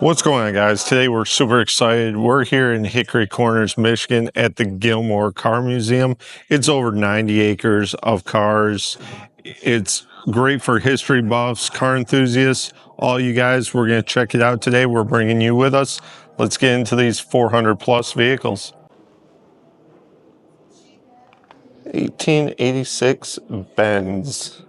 What's going on, guys? Today we're super excited. We're here in Hickory Corners, Michigan at the Gilmore Car Museum. It's over 90 acres of cars. It's great for history buffs, car enthusiasts, all you guys. We're going to check it out today. We're bringing you with us. Let's get into these 400 plus vehicles. 1886 Benz.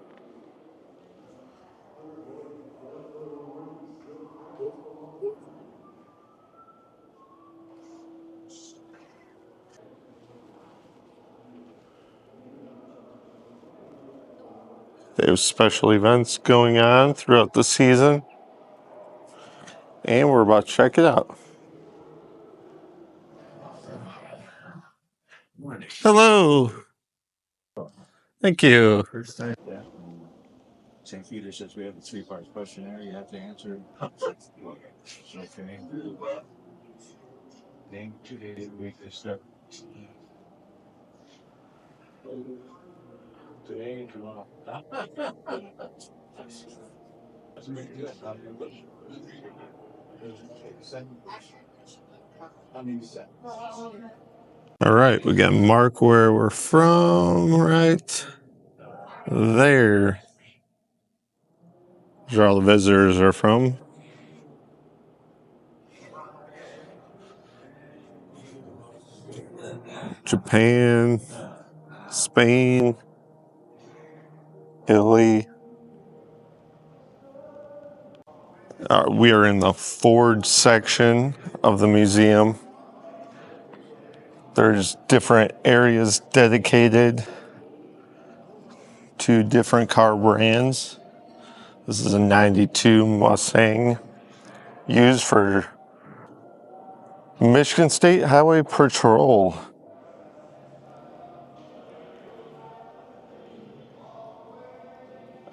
They have special events going on throughout the season, and we're about to check it out. Hello. Thank you. St. Peter says we have a 3-part questionnaire you have to answer. Okay. Name 2 days a week this step. Today and tomorrow. All right, we got mark where we're from right there. These are all the visitors are from. Japan, Spain, Italy. We are in the Ford section of the museum. There's different areas dedicated to different car brands. This is a 92 Mustang used for Michigan State Highway Patrol.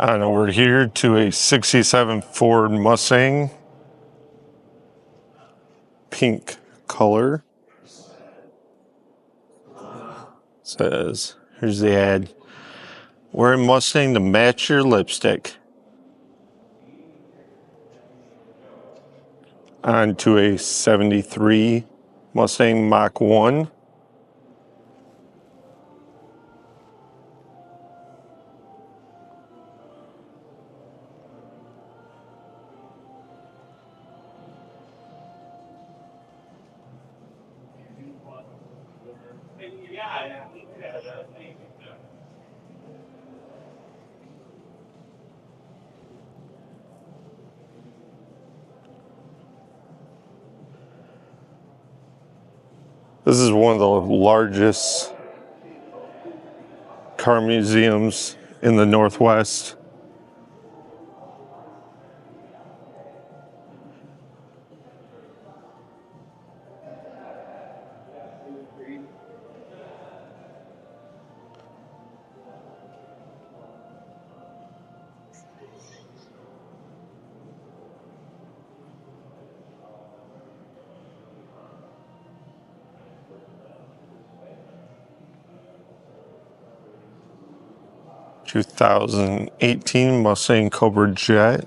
And we're here to a 67 Ford Mustang, pink color. Says, here's the ad. Wear a Mustang to match your lipstick. On to a 73 Mustang Mach 1. This is one of the largest car museums in the Northwest. (2018) Mustang Cobra Jet,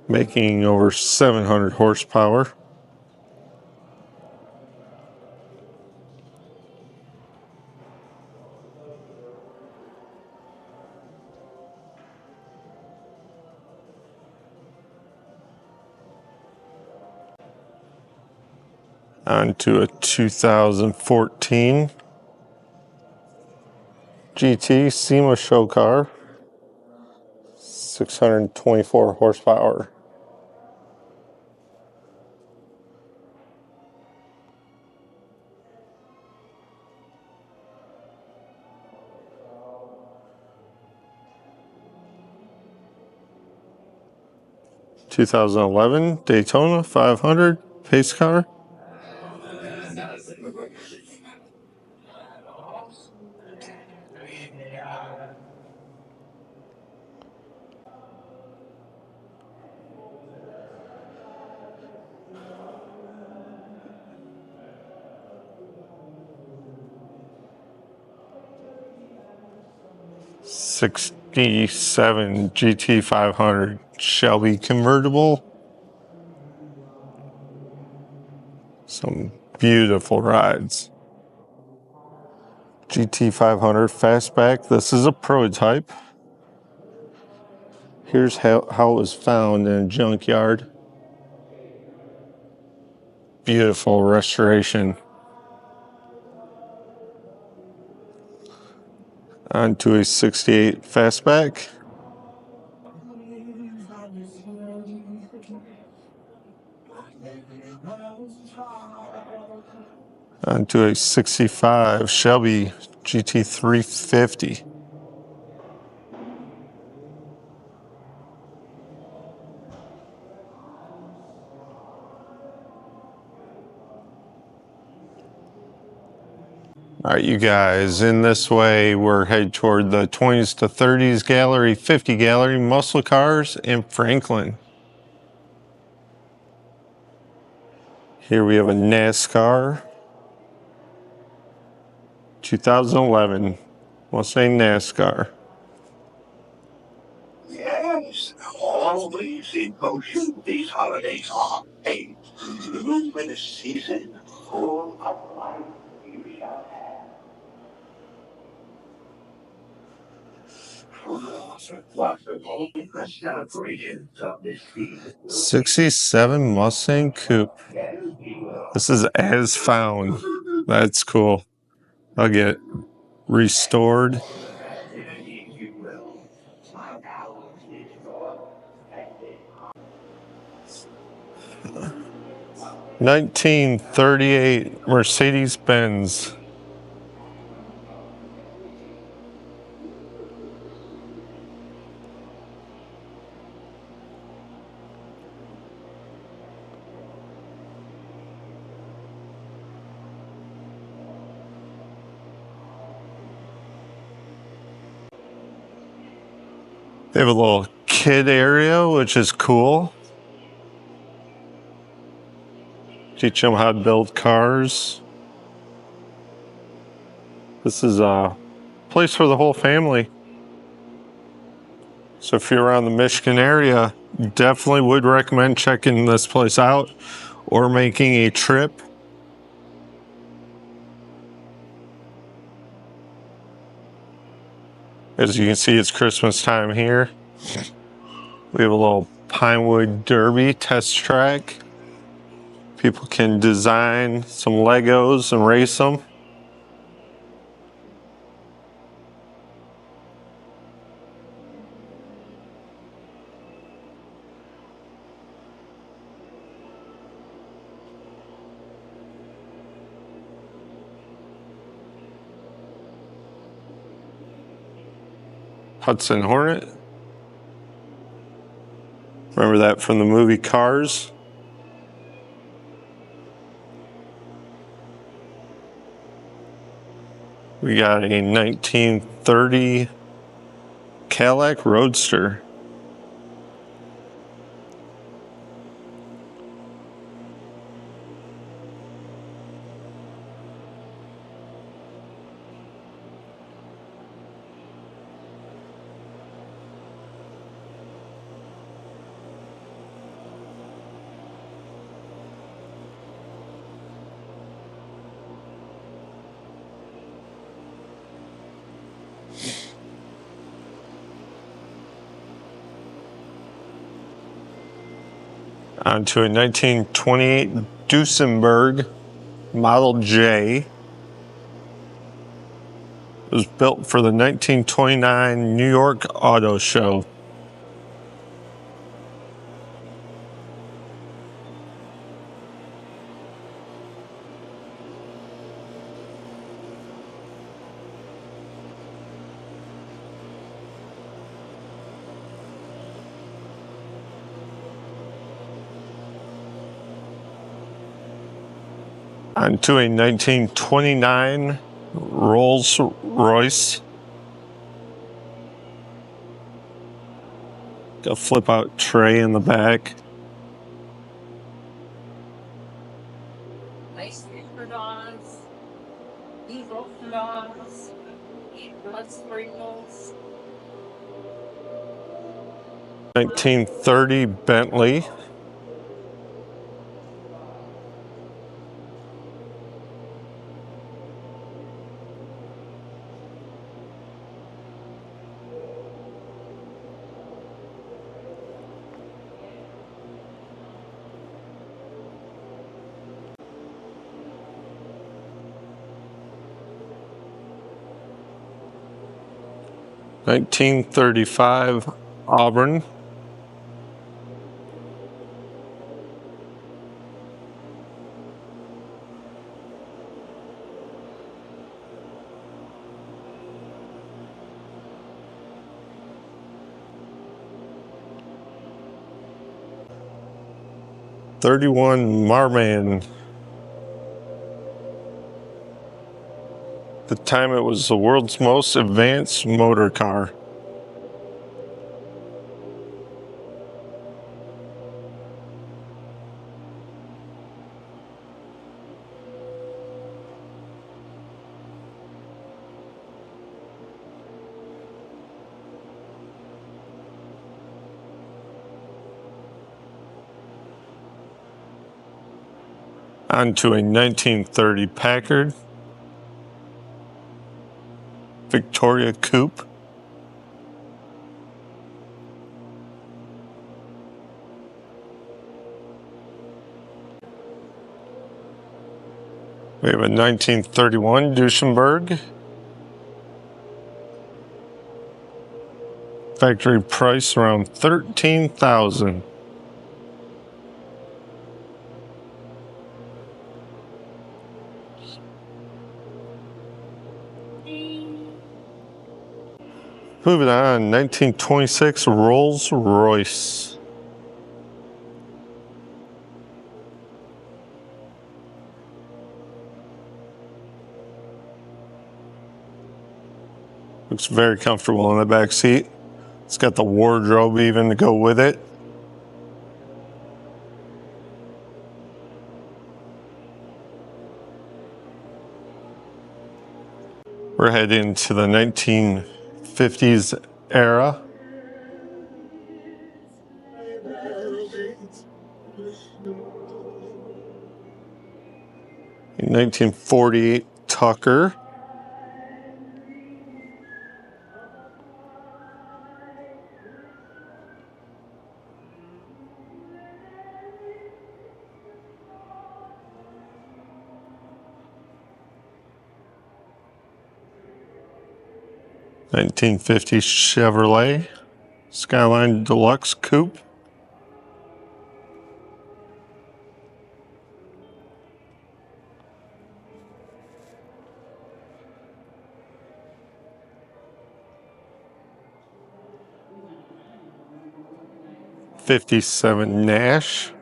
making over 700 horsepower. On to a 2014 GT SEMA show car, 624 horsepower. (2011) Daytona 500 pace car. '67 GT 500 Shelby convertible. Some beautiful rides. GT500 Fastback. This is a prototype. Here's how it was found in a junkyard. Beautiful restoration. Onto a 68 Fastback. Onto a 65 Shelby GT350. All right, you guys, in this way, we're headed toward the 20s to 30s gallery, 50 gallery, muscle cars in Franklin. Here we have a NASCAR 2011 Mustang NASCAR. Yes, always in motion these holidays are a luminous season full of light you shall have. What the celebrations of this season. 67 Mustang Coupe. This is as found. That's cool. I'll get restored. 1938 Mercedes-Benz. They have a little kid area, which is cool. Teach them how to build cars. This is a place for the whole family. So if you're around the Michigan area, definitely would recommend checking this place out or making a trip. As you can see, it's Christmas time here. We have a little Pinewood Derby test track. People can design some Legos and race them. Hudson Hornet. Remember that from the movie Cars? We got a 1930 Cadillac Roadster. Onto a 1928 Duesenberg Model J. It was built for the 1929 New York Auto Show. Onto a 1929 Rolls Royce. Got a flip out tray in the back. Ice cream for dogs, diesel for dogs, blood sprinkles. 1930 Bentley. (1935) Auburn. '31 Marman. At the time it was the world's most advanced motor car. Onto a 1930 Packard Victoria Coupe. We have a 1931 Duesenberg. Factory price around $13,000. Moving on, 1926 Rolls Royce. Looks very comfortable in the back seat. It's got the wardrobe even to go with it. We're heading to the 1950s era. In 1948 Tucker. (1950 Chevrolet Skyline Deluxe Coupe). '57 Nash.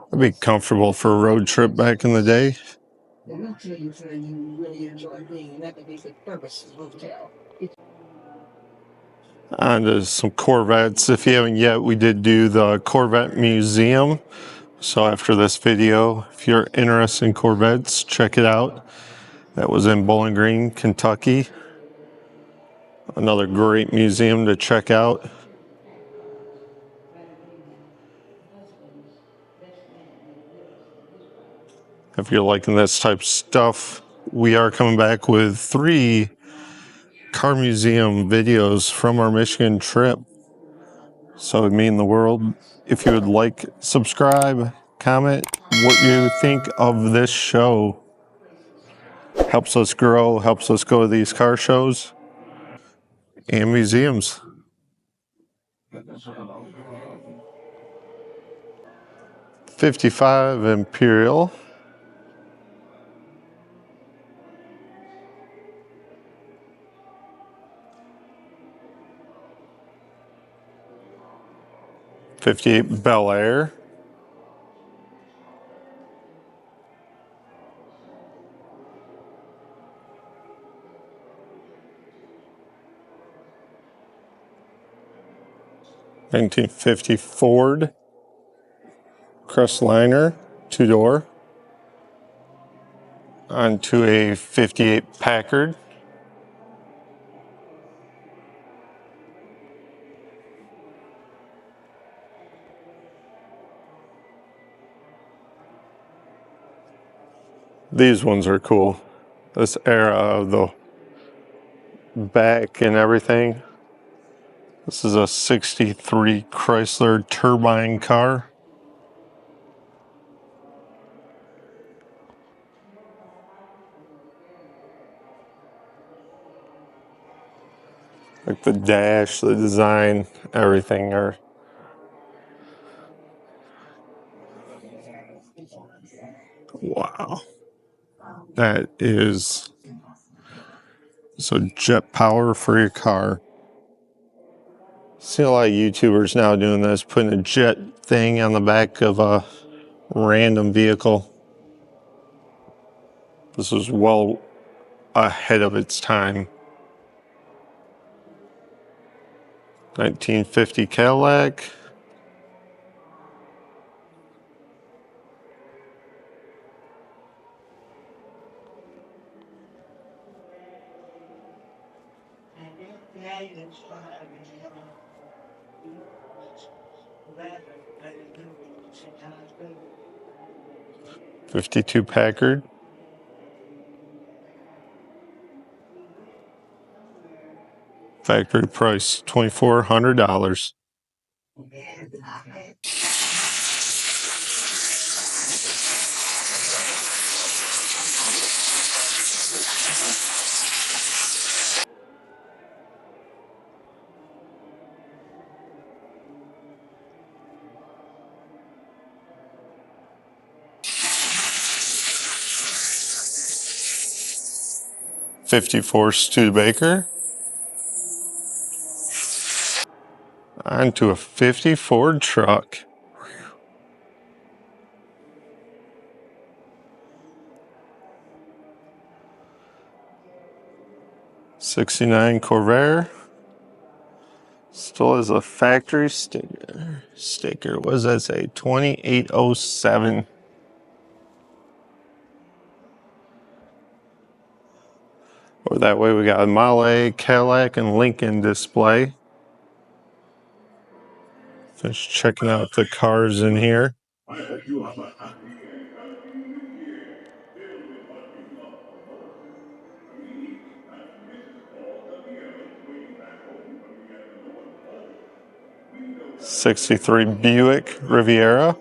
It'd be comfortable for a road trip back in the day. On to some Corvettes. If you haven't yet, we did do the Corvette Museum. So after this video, if you're interested in Corvettes, check it out. That was in Bowling Green, Kentucky. Another great museum to check out. If you're liking this type of stuff, we are coming back with 3 car museum videos from our Michigan trip. So it would mean the world if you would like, subscribe, comment what you think of this show. Helps us grow, helps us go to these car shows and museums. '55 Imperial. '58 Bel Air. '1950 Ford Crestliner. two-door onto a 58 Packard. These ones are cool. This era of the back and everything. This is a 63 Chrysler turbine car. Like the dash, the design, everything are. Wow. That is so jet power for your car. See a lot of YouTubers now doing this, putting a jet thing on the back of a random vehicle. This was well ahead of its time. 1950 Cadillac. '52 Packard. Factory price $2,400. '54 Studebaker. Onto a '50 Ford truck. '69 Corvair. Still has a factory sticker. What does that say? 2807. Or that way we got a Model A, Cadillac, and Lincoln display. Just checking out the cars in here. '63 Buick Riviera.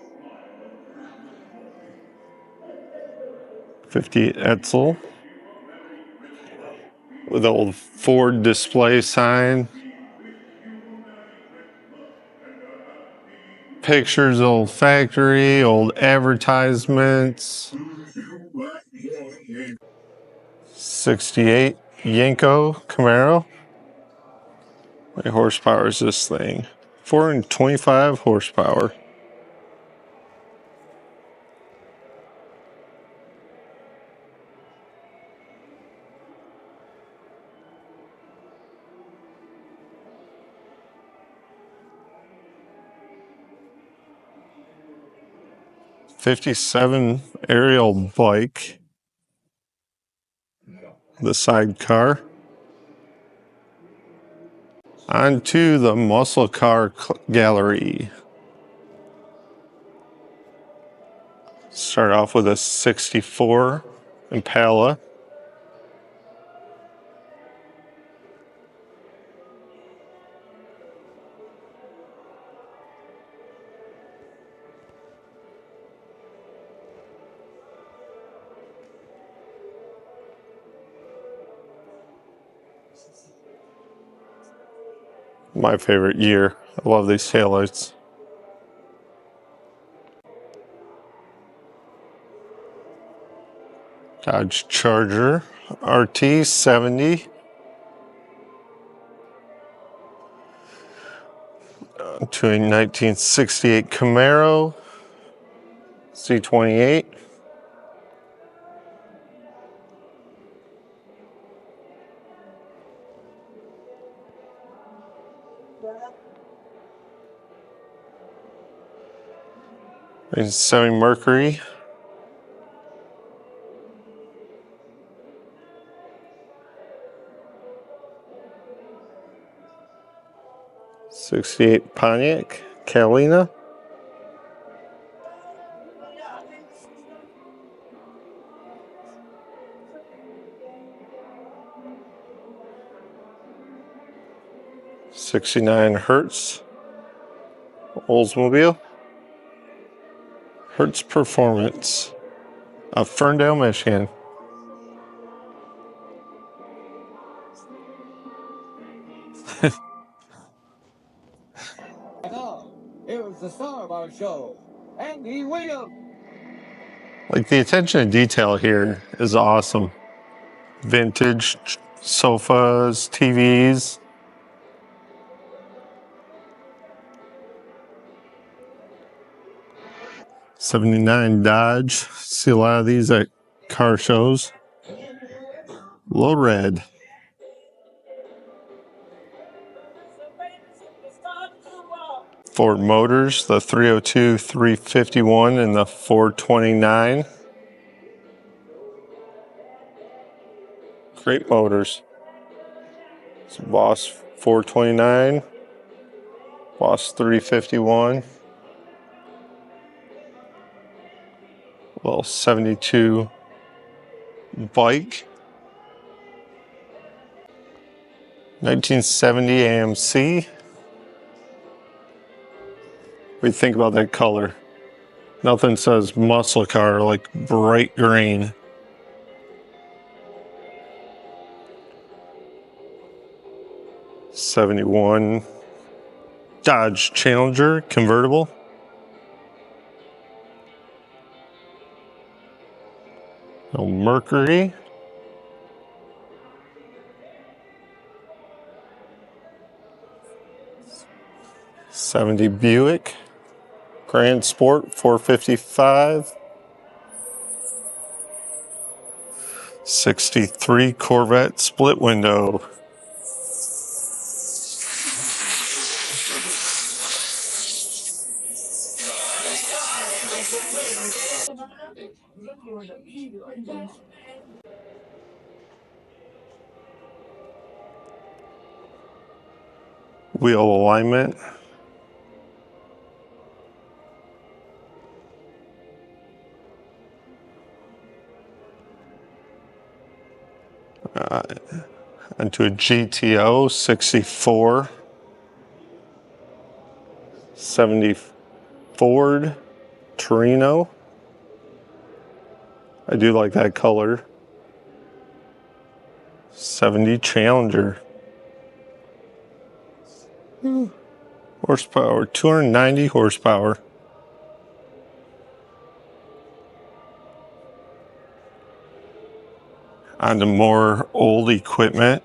'50 Edsel. With the old Ford display sign. Pictures, old factory, old advertisements. '68 Yenko Camaro. How many horsepower is this thing? 425 horsepower. '57 aerial bike. The sidecar. Onto the muscle car gallery. Start off with a '64 Impala. My favorite year. I love these taillights. Dodge Charger RT 70. To a 1968 Camaro C28. A '70 Mercury 68 Pontiac Catalina. '69 Hertz Oldsmobile. Hertz Performance of Ferndale, Michigan. Here's the star of our show, Andy Williams. Like, the attention to detail here is awesome. Vintage sofas, TVs. '79 Dodge. See a lot of these at car shows. Low red. Ford Motors, the 302, 351, and the 429. Great motors. It's Boss 429, Boss 351, little 72 bike, 1970 AMC. What do you think about that color? Nothing says muscle car like bright green. '71 Dodge Challenger convertible. No Mercury. '70 Buick Grand Sport 455. '63 Corvette split window. Wheel alignment. Into a GTO 64. '70 Ford Torino. I do like that color. '70 Challenger. Horsepower, 290 horsepower. On to more old equipment.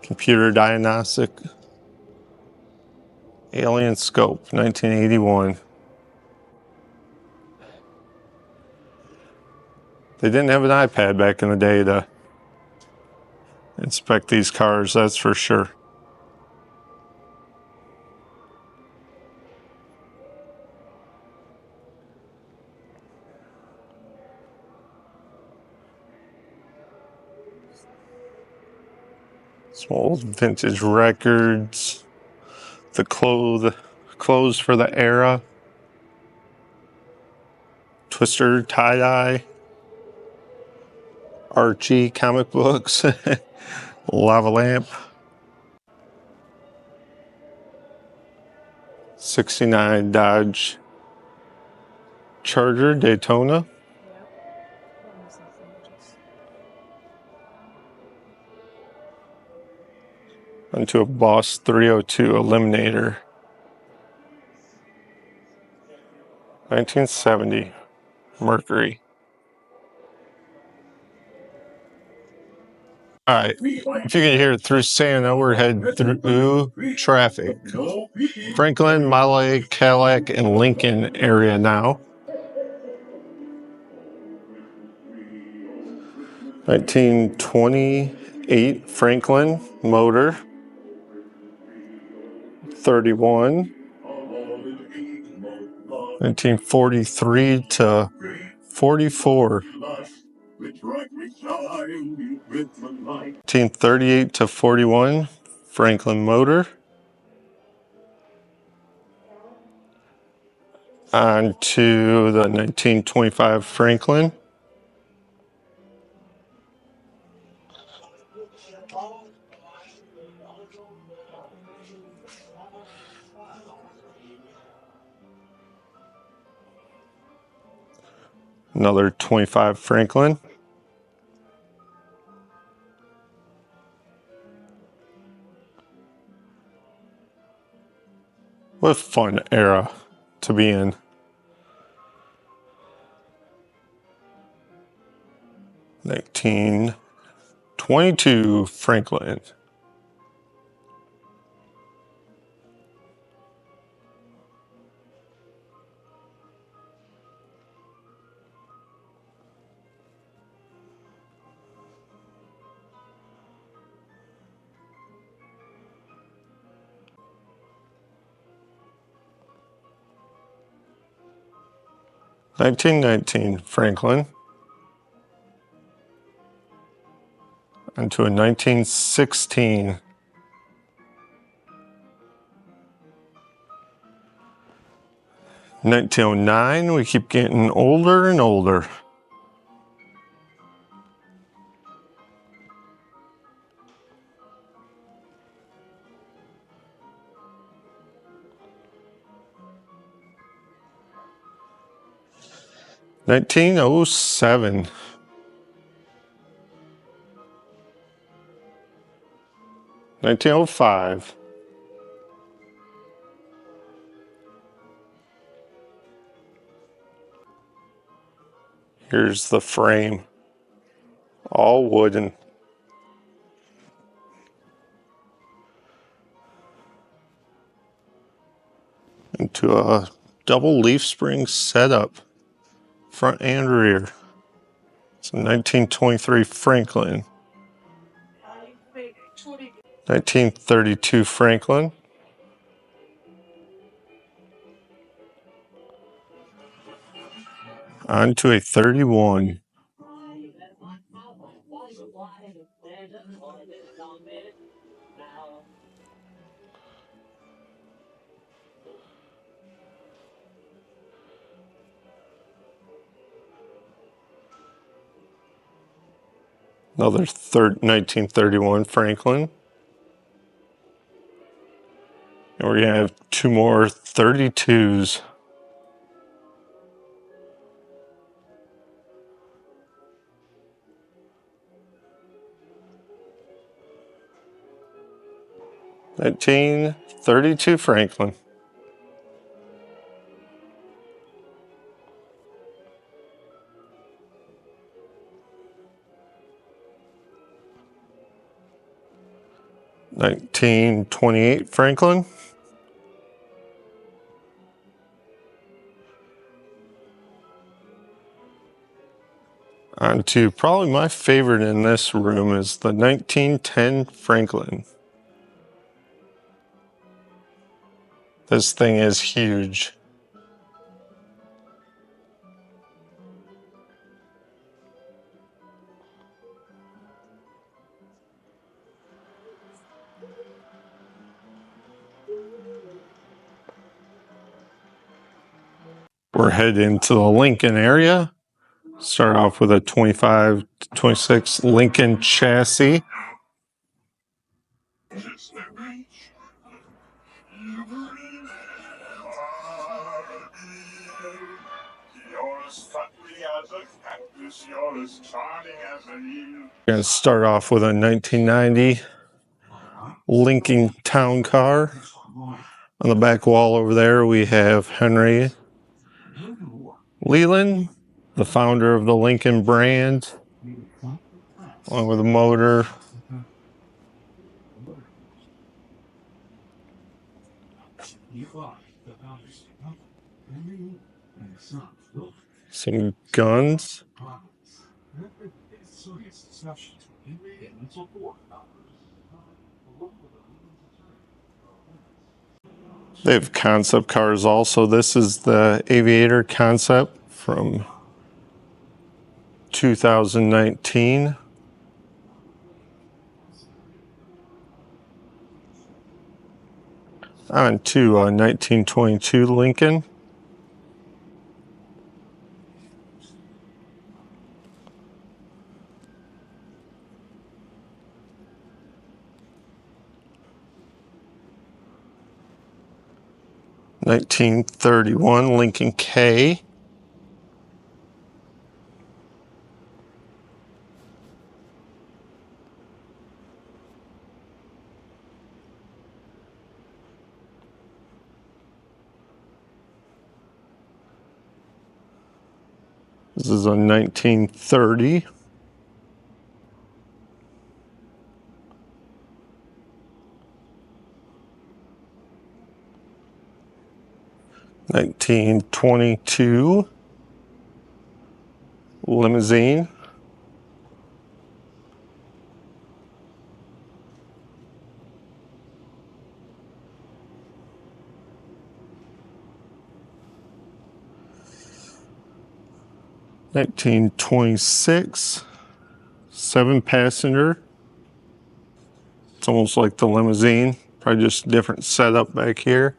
Computer diagnostic. Alien scope, 1981. They didn't have an iPad back in the day to inspect these cars, that's for sure. Some old vintage records. The clothes for the era. Twister, tie-dye. Archie comic books. Lava lamp. '69 Dodge Charger Daytona. Onto a Boss 302 Eliminator. 1970 Mercury. All right, if you can hear it through Santa, we're heading through traffic. Franklin, Model A, Cadillac, and Lincoln area now. 1928 Franklin motor. 31. 1943 to 44. 1938 to 41 Franklin motor. On to the 1925 Franklin. Another 25 Franklin. What a fun era to be in. 1922 Franklin. (1919) Franklin. Onto a 1916. 1909, we keep getting older and older. 1907. 1905. Here's the frame, all wooden. Into a double leaf spring setup, front and rear. It's a 1923 Franklin. 1932 Franklin. Onto a 31. Another 1931 Franklin. And we're going to have two more 32s. (1932 Franklin). (1928 Franklin). On to probably my favorite in this room is the 1910 Franklin. This thing is huge. We're headed into the Lincoln area. Start off with a 25 to 26 Lincoln chassis. We're going to start off with a 1990 Lincoln Town Car. On the back wall over there, we have Henry Leland, the founder of the Lincoln brand, along with a motor. Some guns. They have concept cars also. This is the Aviator concept from 2019. On to a 1922 Lincoln. 1931 Lincoln K. This is a 1930. (1922) limousine. (1926) 7-passenger. It's almost like the limousine, probably just different setup back here.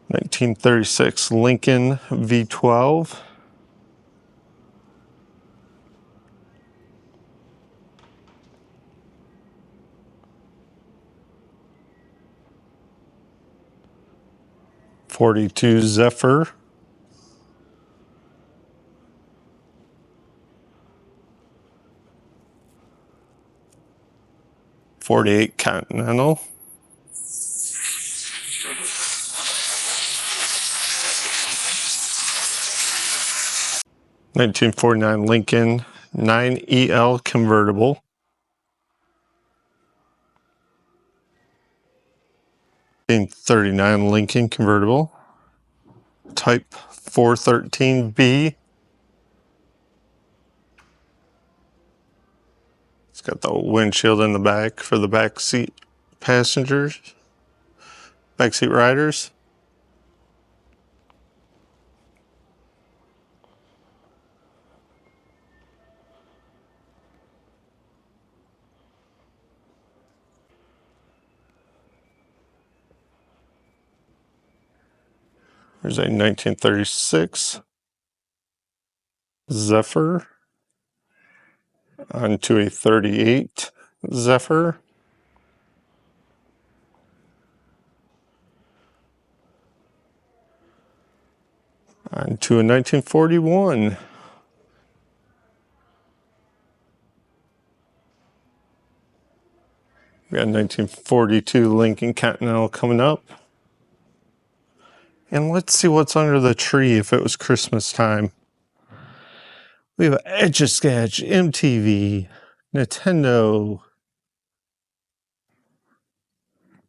(1936) Lincoln V12. (42) Zephyr. (48) Continental. (1949) Lincoln 9EL convertible. (1939) Lincoln convertible. Type 413B. It's got the windshield in the back for the back seat passengers, backseat riders. There's a 1936 Zephyr onto a 38 Zephyr. Onto a 1941. We got 1942 Lincoln Continental coming up. And let's see what's under the tree if it was Christmas time. We have Etch-a-Sketch, MTV, Nintendo.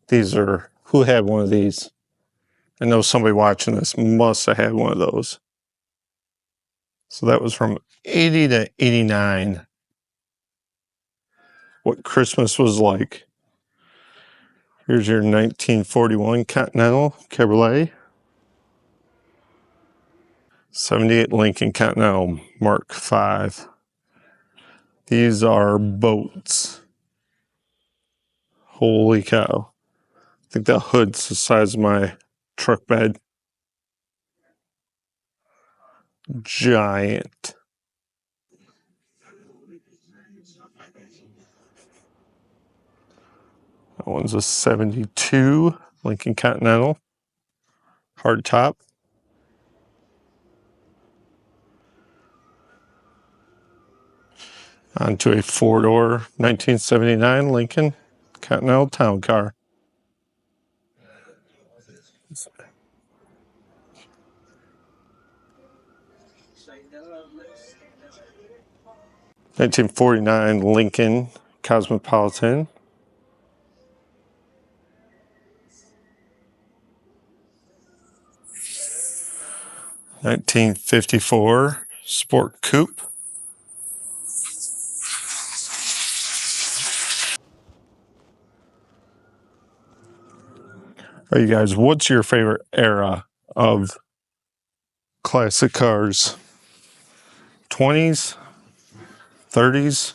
These are, who had one of these? I know somebody watching this must have had one of those. So that was from 80 to 89. What Christmas was like. Here's your 1941 Continental Cabriolet. 78 Lincoln Continental Mark V. These are boats. Holy cow. I think the hood's the size of my truck bed. Giant. That one's a 72 Lincoln Continental. Hard top. Onto a 4-door 1979 Lincoln Continental Town Car. (1949) Lincoln Cosmopolitan. (1954) Sport Coupe. All right, you guys, what's your favorite era of classic cars? 20s, 30s,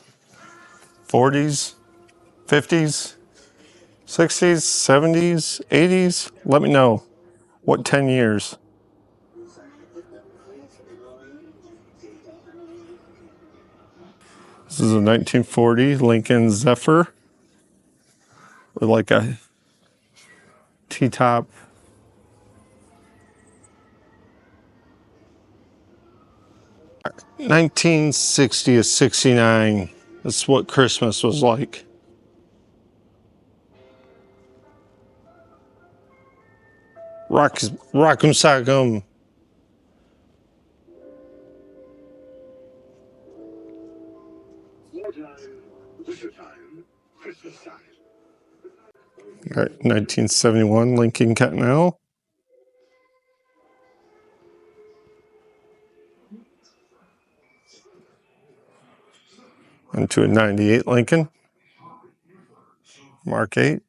40s, 50s, 60s, 70s, 80s? Let me know. What 10 years? This is a 1940 Lincoln Zephyr with like a T-top. 1960 to 69. That's what Christmas was like. Rock'em sock'em. Winter time, Christmas time. All right, 1971 Lincoln Continental. Into a 98 Lincoln. Mark 8.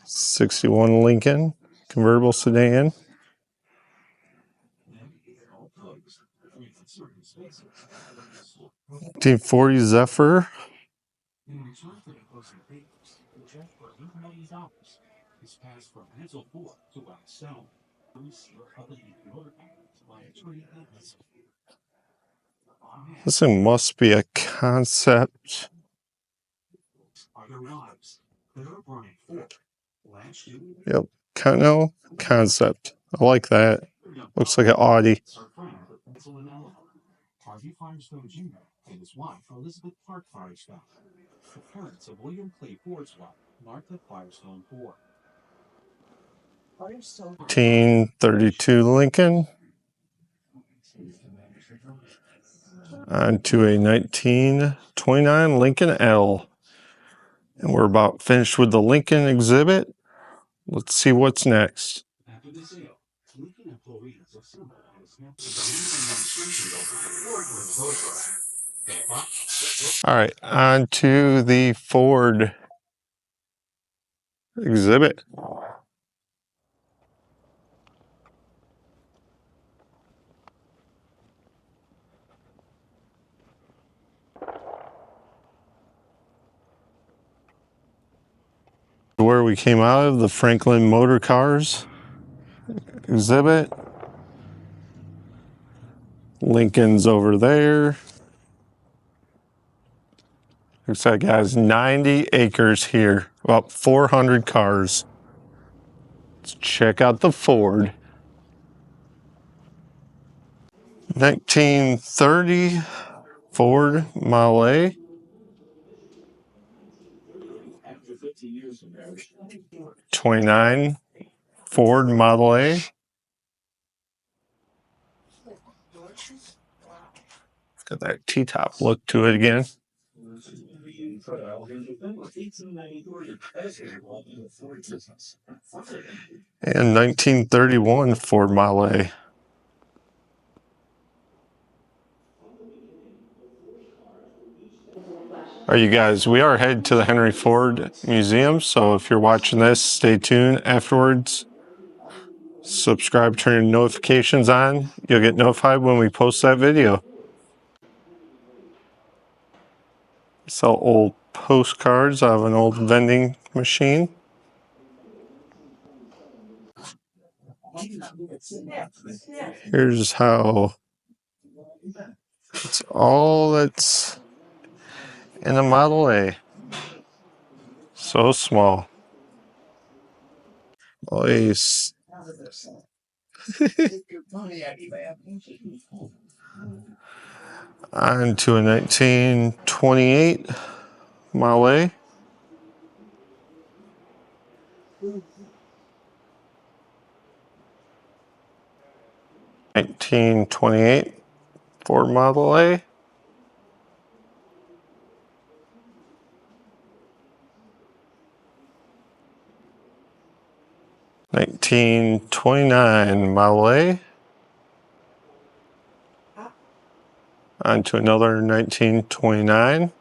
61 Lincoln convertible sedan. 1940 Zephyr. This thing must be a concept. Yep, no, concept. I like that. Looks like an Audi. Teen 32 Lincoln. Onto a 1929 Lincoln L. And we're about finished with the Lincoln exhibit. Let's see what's next. All right, on to the Ford exhibit. Where we came out of, the Franklin Motor Cars exhibit. Lincoln's over there. Looks like it has 90 acres here, about 400 cars. Let's check out the Ford. 1930 Ford Model A. 29 Ford Model A. Got that T-top look to it again. And 1931 Ford Model A. All right, you guys, we are headed to the Henry Ford Museum, so if you're watching this, stay tuned afterwards. Subscribe, turn your notifications on. You'll get notified when we post that video. Sell old postcards out of an old vending machine. Here's how it's all that's in a Model A. So small. Always. On to a 1928 Model A. 1928 Ford Model A. 1929 Model A. On to another 1929.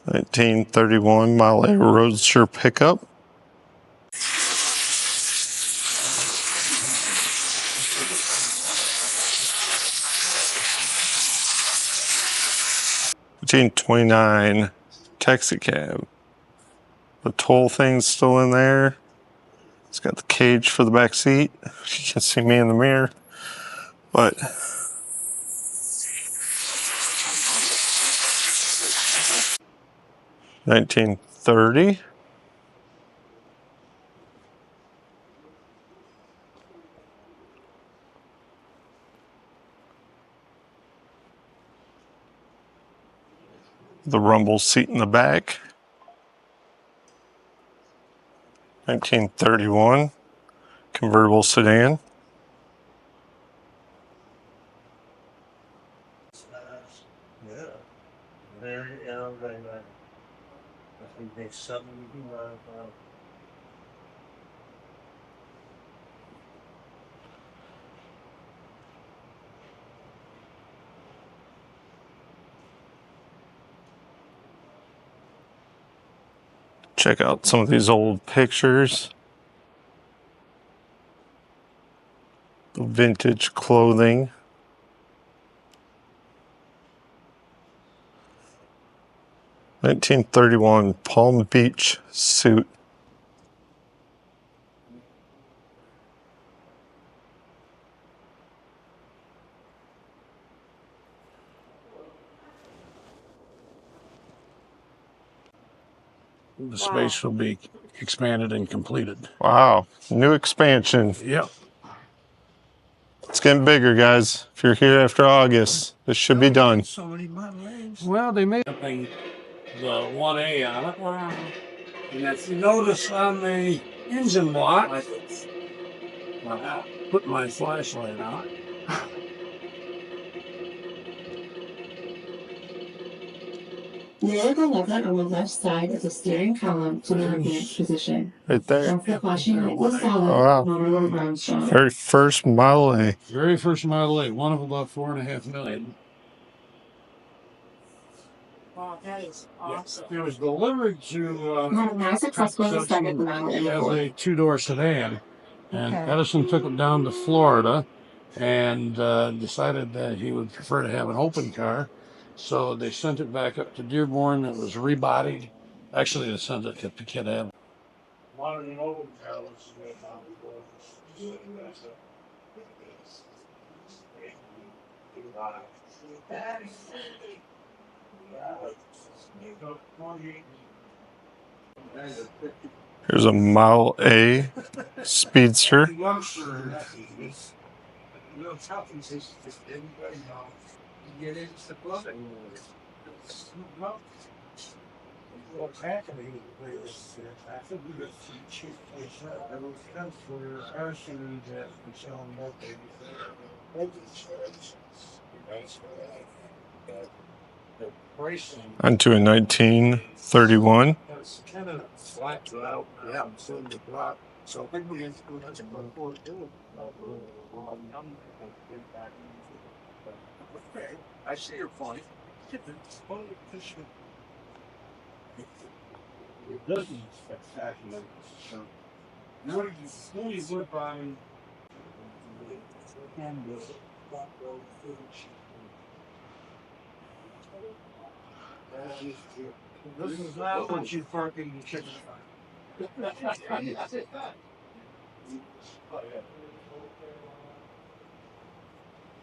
1931 Model A Roadster pickup. $1929 taxi cab. The toll thing's still in there. It's got the cage for the back seat. You can see me in the mirror. But $1930. The rumble seat in the back. 1931 convertible sedan. Yeah. There you go. I think they something. Check out some of these old pictures. The vintage clothing. $1931 Palm Beach suit. The space will be expanded and completed. Wow, new expansion. Yep. It's getting bigger, guys. If you're here after August, this should be done. So many Model A's. Well, they made something, the 1A on it. Wow. And if you notice on the engine block, I'll put my flashlight on. Lower the lever on the left side of the steering column to the reverse position. Right there. Once the flashing light is solid, Wow. motor will burn strong. Very first Model A. Very first Model A, one of about 4.5 million. Wow, that is awesome. It was delivered to Now successfully started the Model A. as a two-door sedan. And Okay. Edison took it down to Florida and decided that he would prefer to have an open car. So they sent it back up to Dearborn. It was rebodied. Actually, they sent it to Piquet Avenue. Wanted an open car. Here's a Model A Speedster. Onto a 1931. It's kind of flat out. Yeah, so the block. So I think we're going to okay, I see your point. It doesn't spectacular. So now you fully whip on this is not what you park in the chicken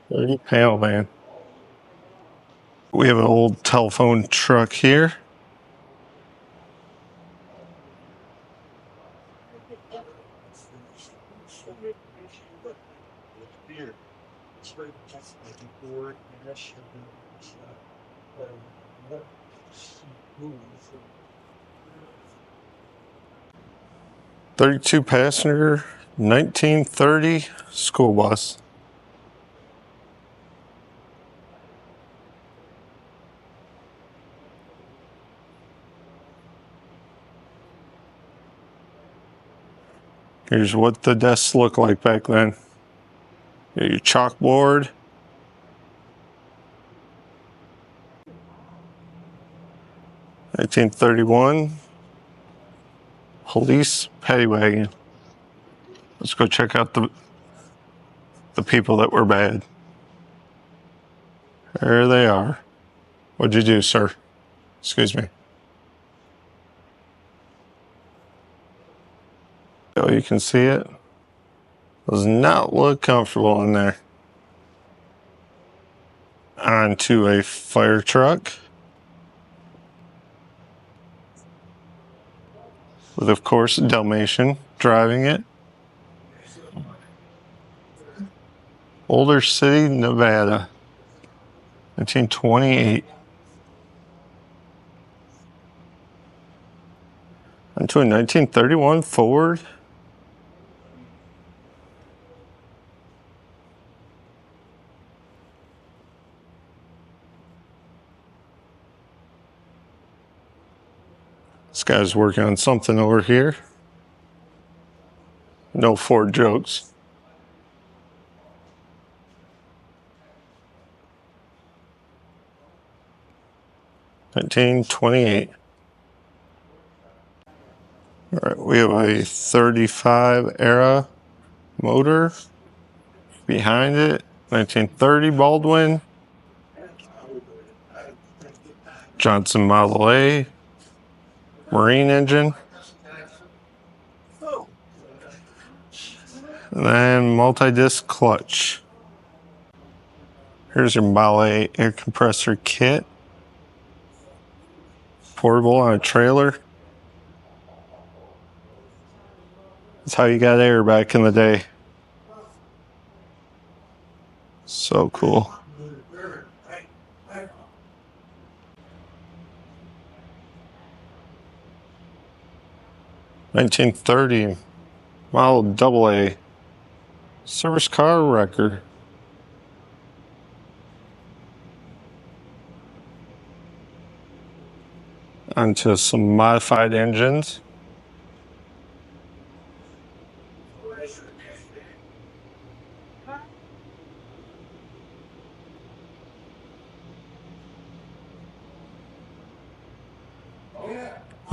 Very pale, man. We have an old telephone truck here. $32 passenger, 1930 school bus. Here's what the desks looked like back then. You got your chalkboard. 1931 police paddy wagon. Let's go check out the people that were bad. There they are. What'd you do, sir? Excuse me. Oh, you can see it. Does not look comfortable in there. Onto a fire truck. With, of course, Dalmatian driving it. Boulder City, Nevada. 1928. Onto a 1931 Ford. This guy's working on something over here. No Ford jokes. $19.28. All right, we have a 35 era motor behind it. 1930 Baldwin. Johnson Model A. Marine engine. And then multi-disc clutch. Here's your Model A air compressor kit. Portable on a trailer. That's how you got air back in the day. So cool. $19.30 Model AA. Service car record. Onto some modified engines.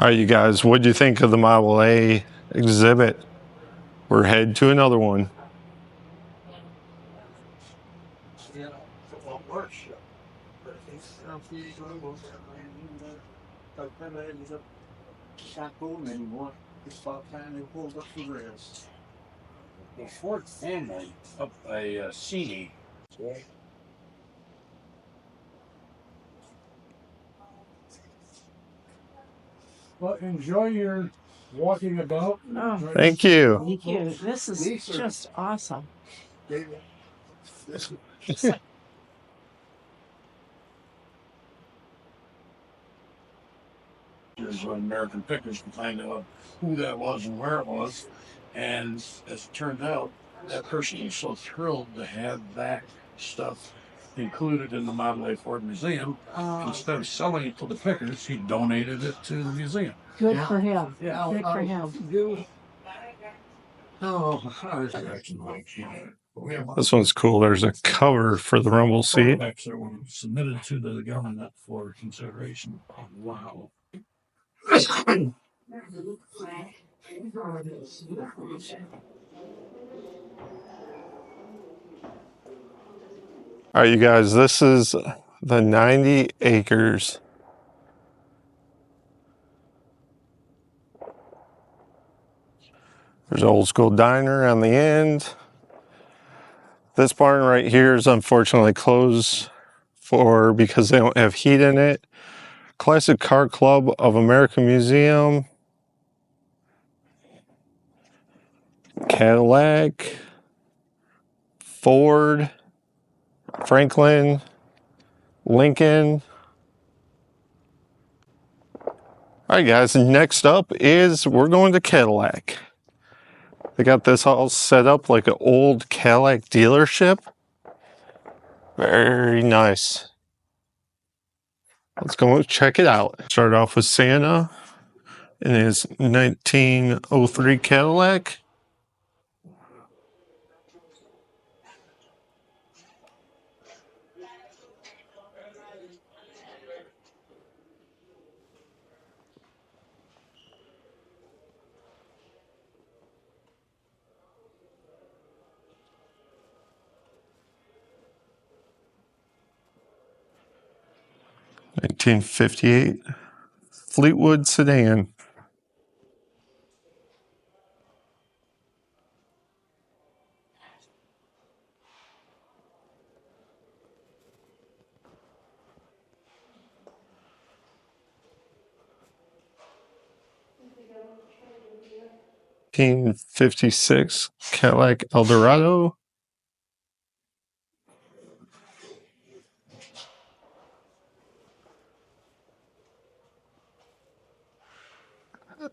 All right, you guys, what do you think of the Model A exhibit? We're headed to another one. The Ford family up a scene. Well, enjoy your walking about. Oh, Thank you. thank you. This is just awesome. There's American Pickers to find out who that was and where it was. And as it turned out, that person was so thrilled to have that stuff included in the Model A Ford Museum. Instead of selling it to the Pickers, he donated it to the museum. Good for him. Good for him. This one's cool. There's a cover for the rumble seat. That were submitted to the government for consideration. Wow. All right, you guys, this is the 90 acres. There's an old school diner on the end. This barn right here is unfortunately closed because they don't have heat in it. Classic Car Club of America Museum. Cadillac. Ford. Franklin. Lincoln. All right, guys, next up is we're going to Cadillac. They got this all set up like an old Cadillac dealership. Very nice. Let's go check it out. Start off with Santa in his 1903 Cadillac. 1958 Fleetwood sedan. (1956) Cadillac Eldorado.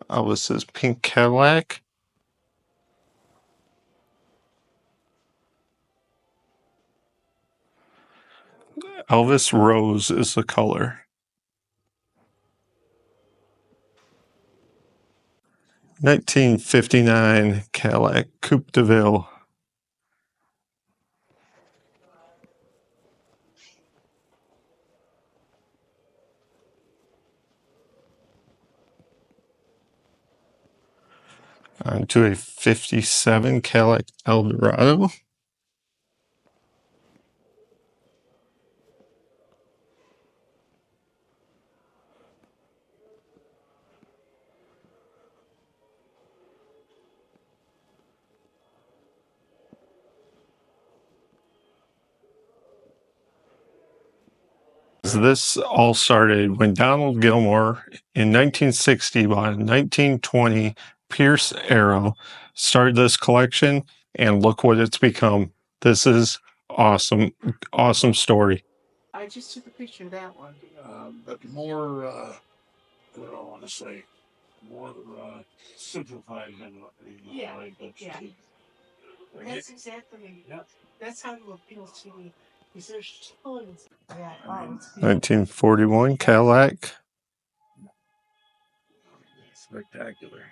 Elvis's pink Cadillac. Elvis Rose is the color. 1959 Cadillac Coupe de Ville. Onto a 57 Cadillac Eldorado. This all started when Donald Gilmore in 1960 bought a 1920 Pierce Arrow, started this collection, and look what it's become. This is awesome, awesome story. I just took a picture of that one. But more, what do I want to say? More simplified than what the right, but yeah. That's exactly. Yeah. That's how it appeals to me. Because there's tons. Yeah. 1941 Cadillac. Spectacular.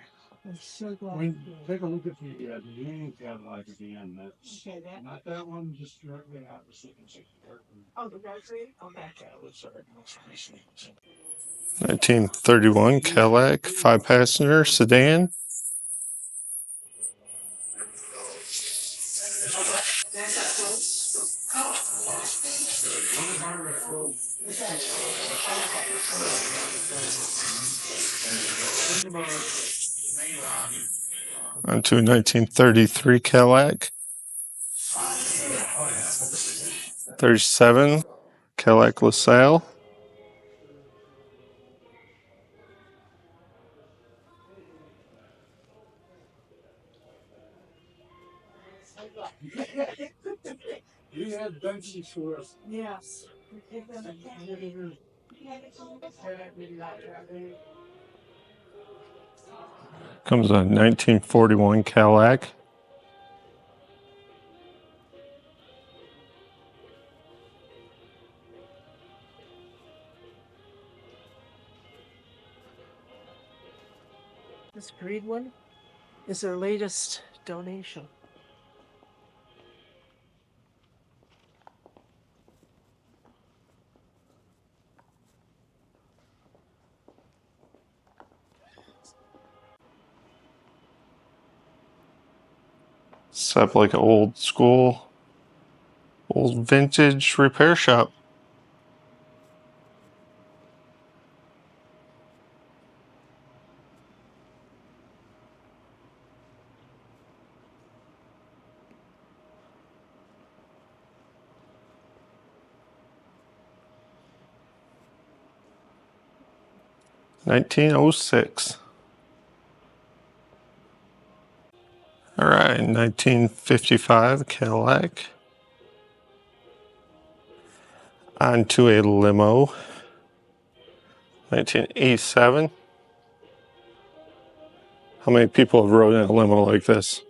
I'm so glad. I mean, take a look at the Union Cadillac at the end. That's okay, not that one, just directly opposite. Oh, the rotary? Okay. Yeah, that's sorry. 1931 Cadillac 5-passenger sedan. Onto a 1933 Cadillac. 37 Cadillac LaSalle. You had Benson for us. Yes. Comes a 1941 Cadillac. This green one is their latest donation. Set up like an old school, old vintage repair shop. (1906). All right, 1955 Cadillac. Onto a limo. 1987. How many people have rode in a limo like this?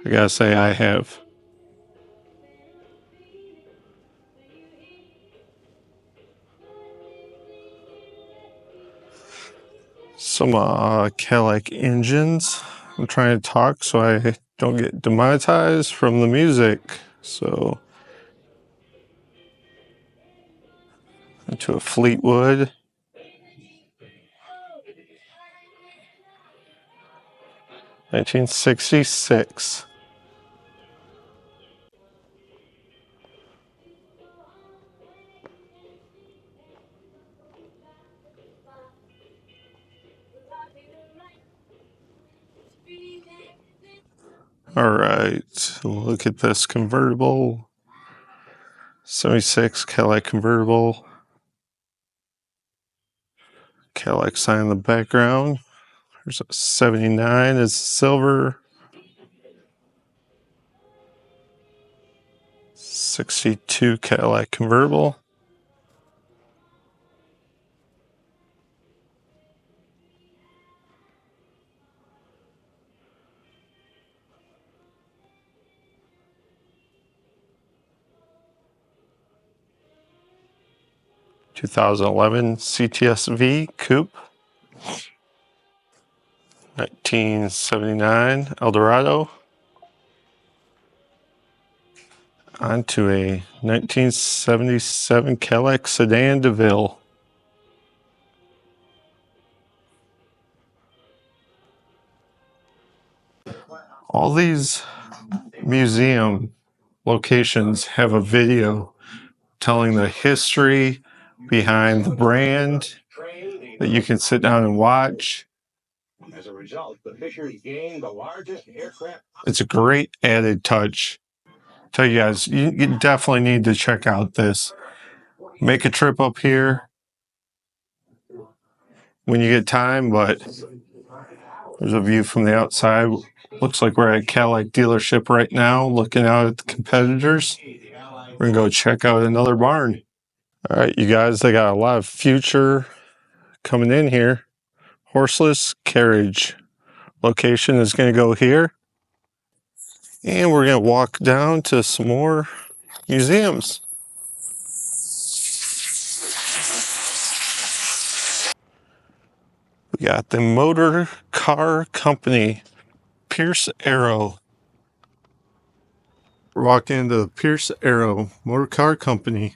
I gotta say I have. Some Cadillac engines. I'm trying to talk so I don't get demonetized from the music. So, into a Fleetwood. 1966. All right, look at this convertible. 76 Cadillac convertible. Cadillac sign in the background. There's a 79 is silver. 62 Cadillac convertible. (2011) CTS-V Coupe. 1979 Eldorado. Onto a 1977 Cadillac Sedan DeVille. All these museum locations have a video telling the history behind the brand that you can sit down and watch. As a result, the Fishers gained the largest aircraft. It's a great added touch. Tell you guys, you definitely need to check out this. Make a trip up here when you get time, but there's a view from the outside. Looks like we're at a Cadillac dealership right now, looking out at the competitors. We're gonna go check out another barn. All right, you guys, they got a lot of future coming in here. Horseless carriage location is gonna go here. And we're gonna walk down to some more museums. We got the Motor Car Company, Pierce Arrow. We're walking into the Pierce Arrow Motor Car Company.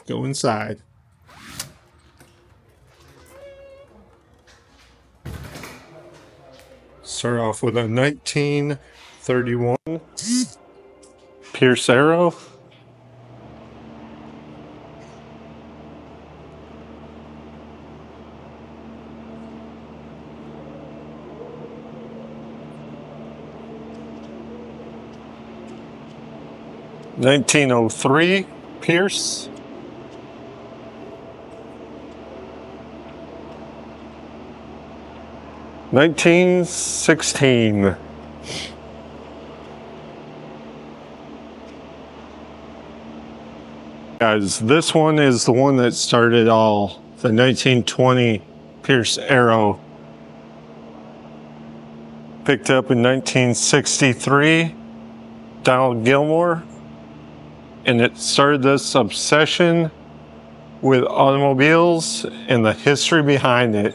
Go inside. Start off with a 1931 Pierce Arrow. (1903) Pierce. (1916) Guys, this one is the one that started all. The 1920 Pierce Arrow. Picked up in 1963. Donald Gilmore. And it started this obsession with automobiles and the history behind it.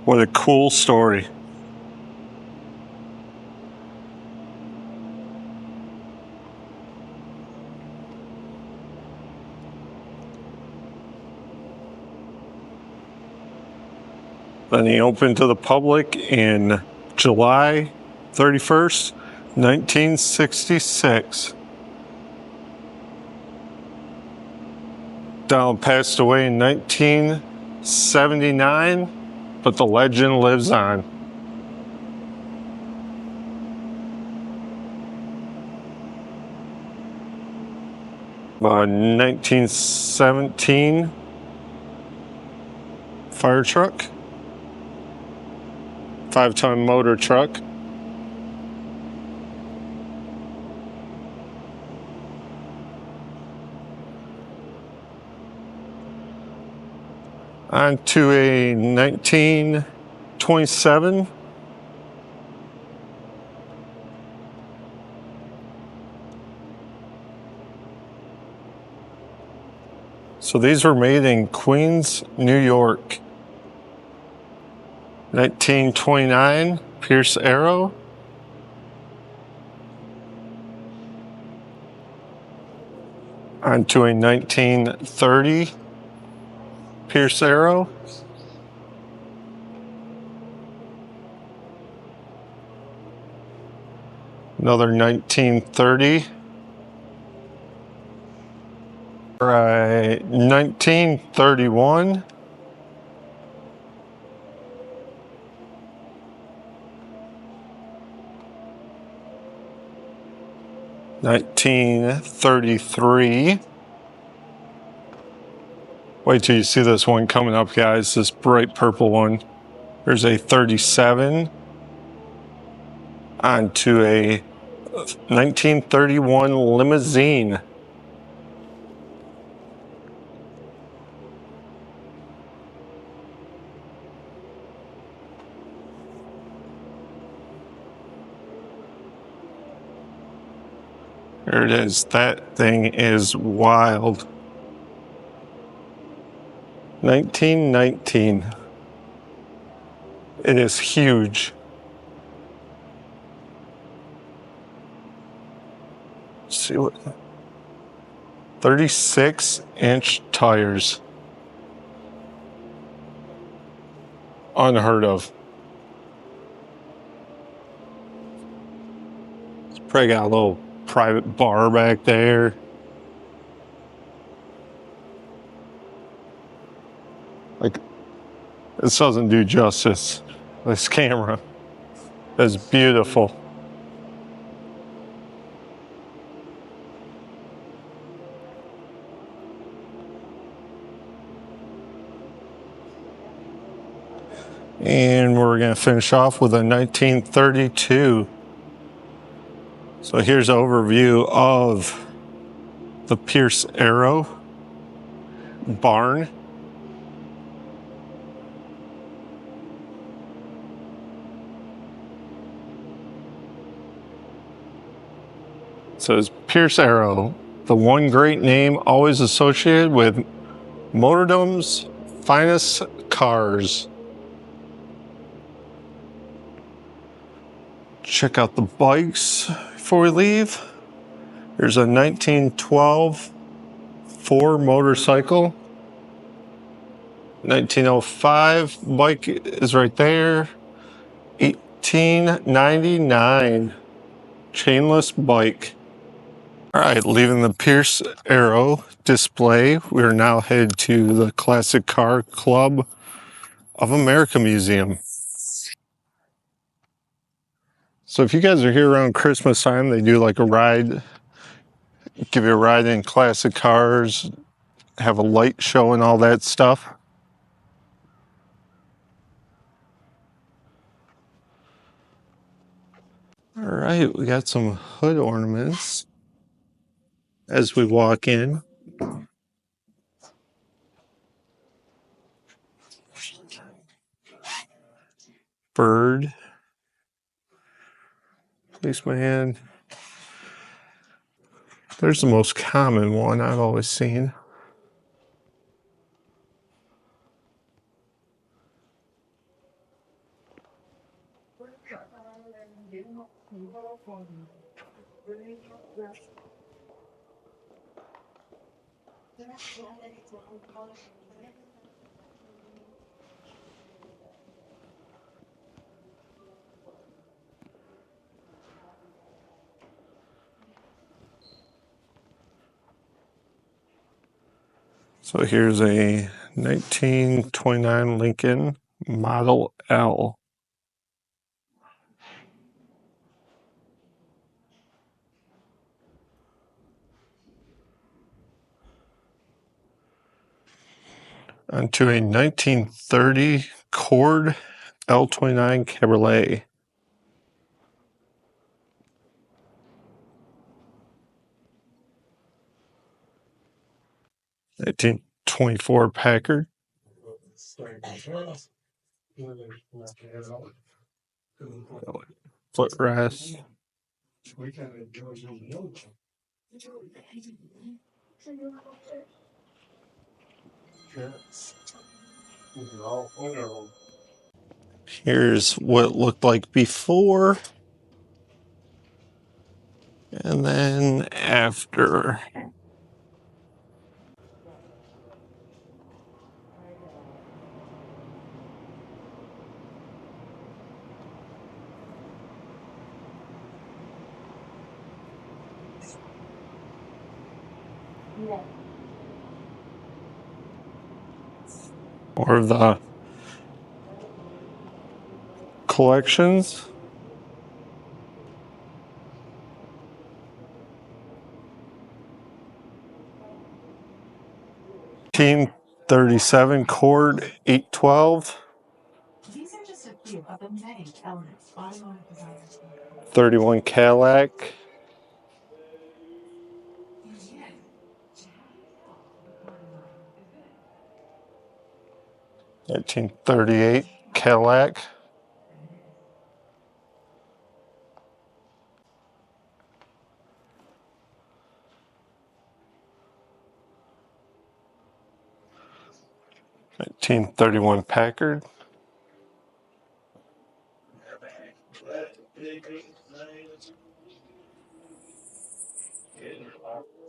What a cool story. Then he opened to the public in July 31st, 1966. Donald passed away in 1979, but the legend lives on. A 1917 fire truck. 5-ton motor truck. On to a 1927 So these were made in Queens, New York. 1929 Pierce Arrow. On to a 1930 Pierce Arrow. Another 1930. Right, 1931. 1933. Wait till you see this one coming up, guys. This bright purple one. There's a 37 onto a 1931 limousine. There it is. That thing is wild. 1919. It is huge. Let's see what. 36-inch tires. Unheard of. It's probably got a little private bar back there. Like, this doesn't do justice. This camera is beautiful. And we're going to finish off with a 1932. So here's an overview of the Pierce Arrow barn. It says Pierce Arrow, the one great name always associated with motordom's finest cars. Check out the bikes before we leave. There's a 1912 Ford motorcycle. 1905 bike is right there. 1899 chainless bike. All right, leaving the Pierce Arrow display, we are now headed to the Classic Car Club of America Museum. So if you guys are here around Christmas time, they do like a ride, give you a ride in classic cars, have a light show and all that stuff. All right, we got some hood ornaments as we walk in. Bird, policeman. There's the most common one I've always seen. So here's a 1929 Lincoln Model L. Onto a 1930 Cord L29 Cabriolet. 1924 Packard. Footrest. Here's what it looked like before and then after. More of the collections. 1937 Cord 812. These are just a few of the many elements automotive designers work with. 31 Cadillac. 1938 Cadillac. 1931 Packard.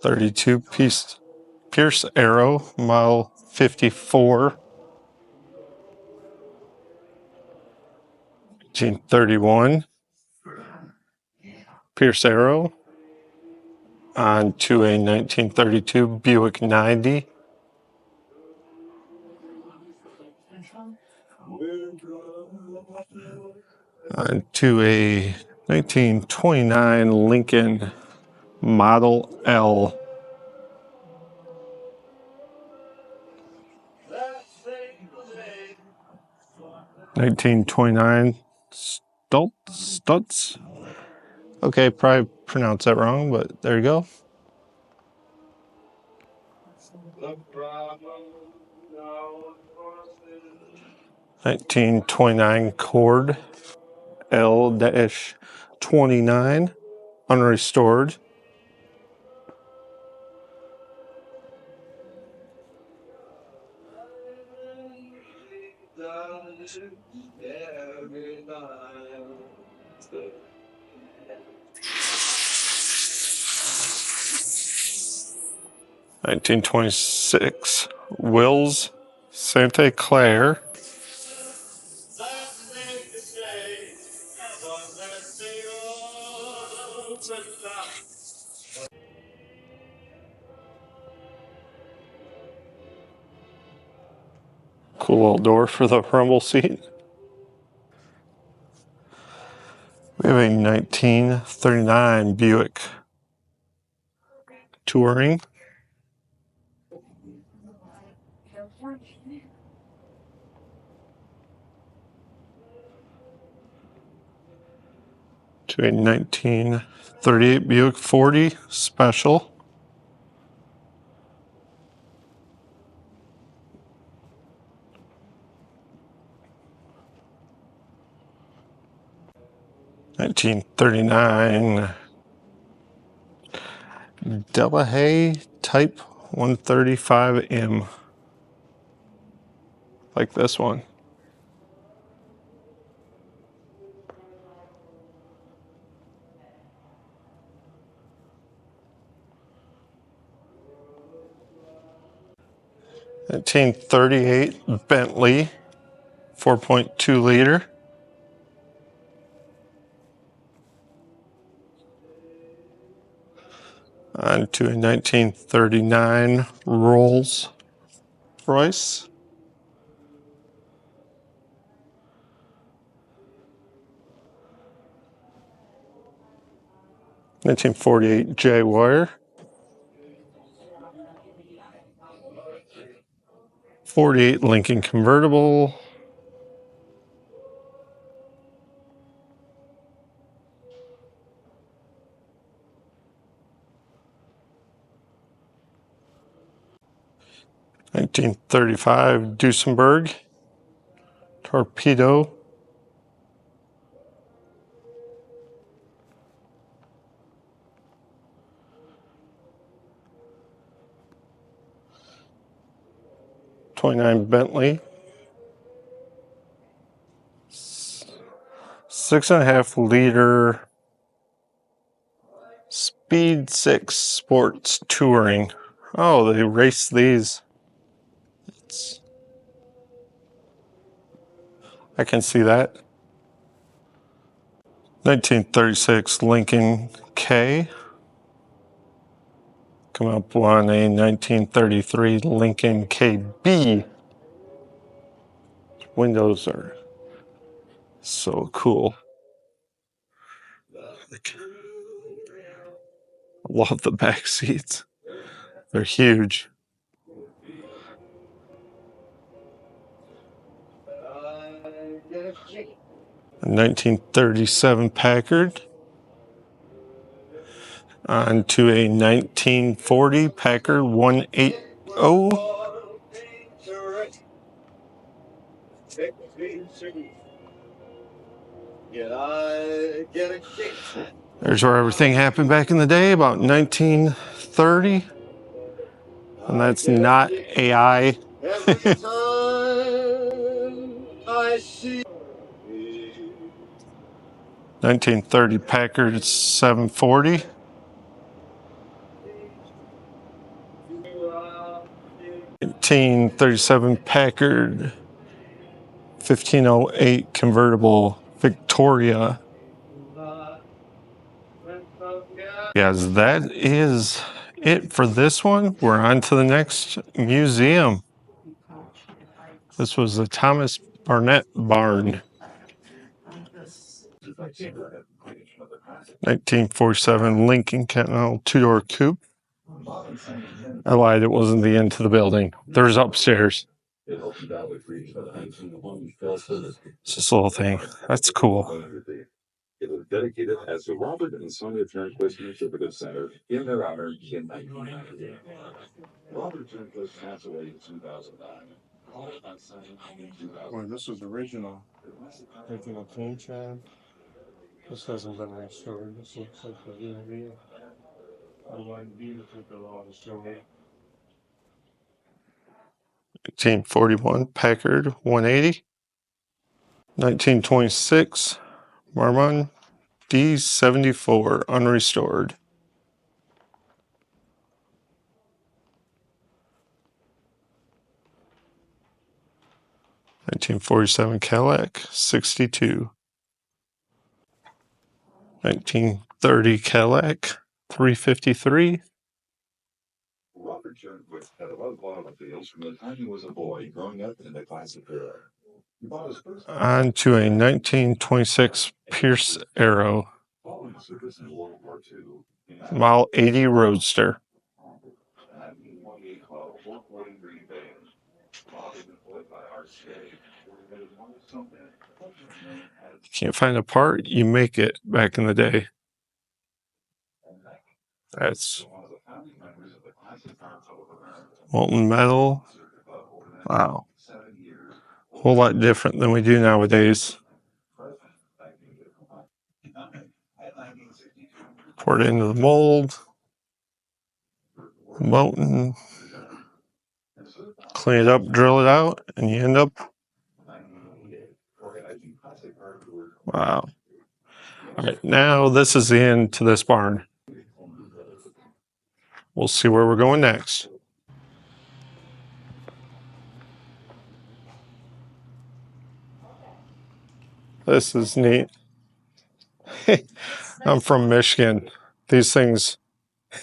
32 piece Pierce Arrow, model 54. 1931 Pierce Arrow onto a 1932 Buick 90. Onto a 1929 Lincoln Model L. 1929 Stutz. Okay, probably pronounced that wrong, but there you go. 1929 Cord L-29 unrestored. 1926 Wills Santa Claire. Cool little door for the rumble seat. We have a 1939 Buick Touring. 1938 Buick 40 Special. 1939 Delahaye Type 135M. Like this one. (1938) Bentley 4.2 liter. On to a 1939 Rolls Royce. 1948 Jaguar. 48 Lincoln convertible. 1935 Duesenberg Torpedo. 29 Bentley. 6.5 liter Speed 6 Sports Touring. Oh, they race these. I can see that. 1936 Lincoln K. Come up on a 1933 Lincoln KB. Windows are so cool. Love the back seats. They're huge. A 1937 Packard. On to a 1940 Packard 180. There's where everything happened back in the day, about 1930. And that's not AI. 1930 Packard 740. 1937 Packard 1508 convertible Victoria. Yes, that is it for this one. We're on to the next museum. This was the Thomas Barnett Barn. 1947 Lincoln Continental two-door coupe. I lied, it wasn't the end to the building. There's upstairs. It's this little thing. That's cool. It was dedicated as the Robert and Sonia Turnquist Interpretive Center in their honor in 1998. Robert Turnquist passed away in 2009. Boy, this was original paint job. This hasn't been restored. This looks like the real deal. I like beautiful below the story. 1941 Packard 180. 1926 Marmon D74 unrestored. 1947 Cadillac 62. 1930 Cadillac 353. Robert Turnquist had a love of automobiles from the time he was a boy growing up in the classic era. He bought his first On to a 1926 Pierce Arrow following service in World War II. Model 80 Roadster. Can't find a part, you make it back in the day. That's molten metal. Wow. A whole lot different than we do nowadays. Pour it into the mold. Molten. Clean it up, drill it out, and you end up. Wow. All right, now this is the end to this barn. We'll see where we're going next. This is neat. I'm from Michigan. These things,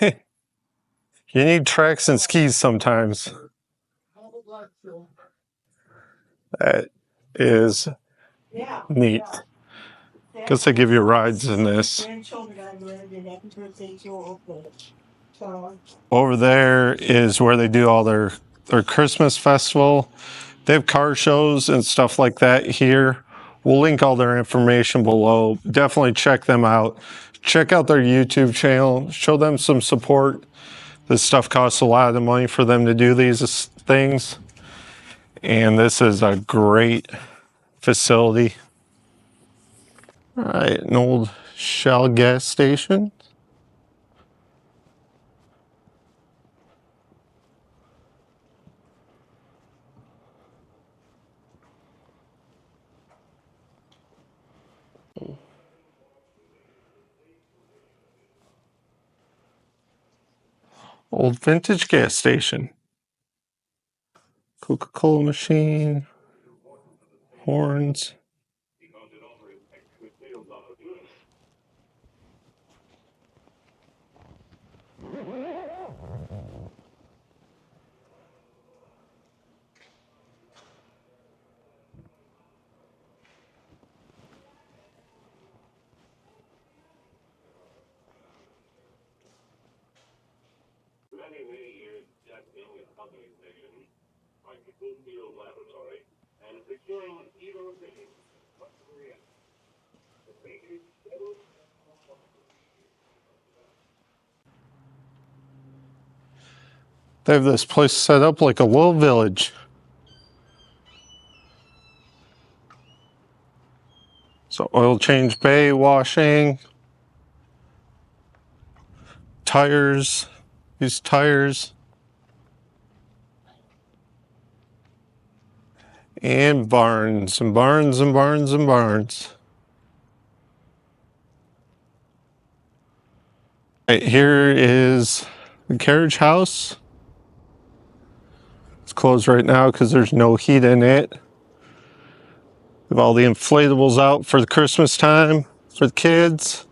you need tracks and skis sometimes. That is neat. Guess they give you rides in this. Over there is where they do all their Christmas festival. They have car shows and stuff like that here. We'll link all their information below. Definitely check them out. Check out their YouTube channel. Show them some support. This stuff costs a lot of money for them to do these things. And this is a great facility. All right, an old Shell gas station. Old vintage gas station. Coca-Cola machine. Horns. They have this place set up like a little village. So oil change bay, washing, tires, these tires, and barns and barns and barns and barns. Right here is the carriage house. It's closed right now because there's no heat in it. We have all the inflatables out for the Christmas time for the kids.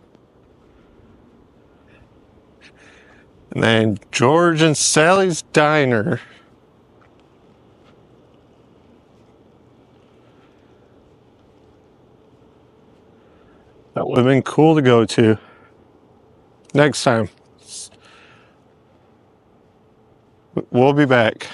And then George and Sally's Diner. That would have been cool to go to. Next time. We'll be back.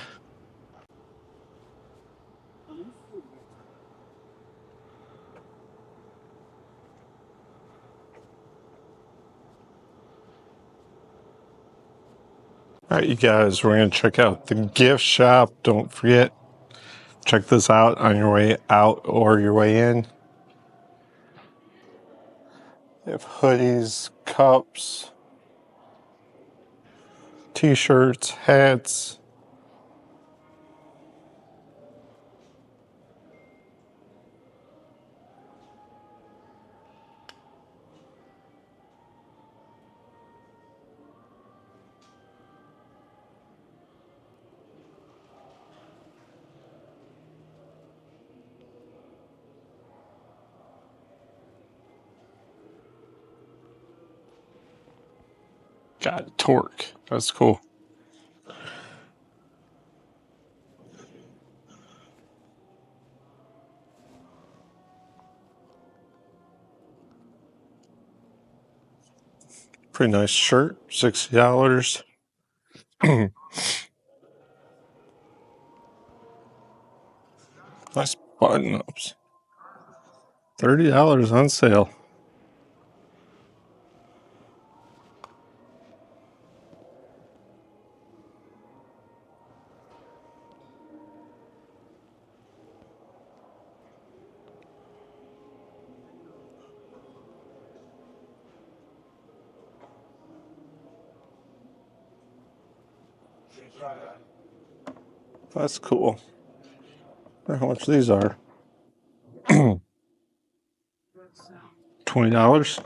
All right, you guys, we're going to check out the gift shop. Don't forget, check this out on your way out or your way in. They have hoodies, cups, t-shirts, hats. Got a torque. That's cool. Pretty nice shirt, $60. Nice button-ups. $30 on sale. That's cool. I wonder how much these are. $20.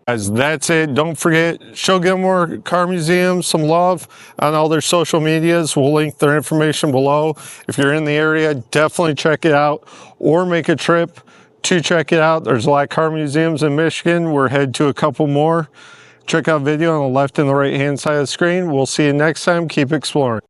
Guys, that's it. Don't forget, show Gilmore Car Museum some love on all their social medias. We'll link their information below. If you're in the area, definitely check it out or make a trip to check it out. There's a lot of car museums in Michigan. We're headed to a couple more. Check out video on the left and the right hand side of the screen. We'll see you next time. Keep exploring.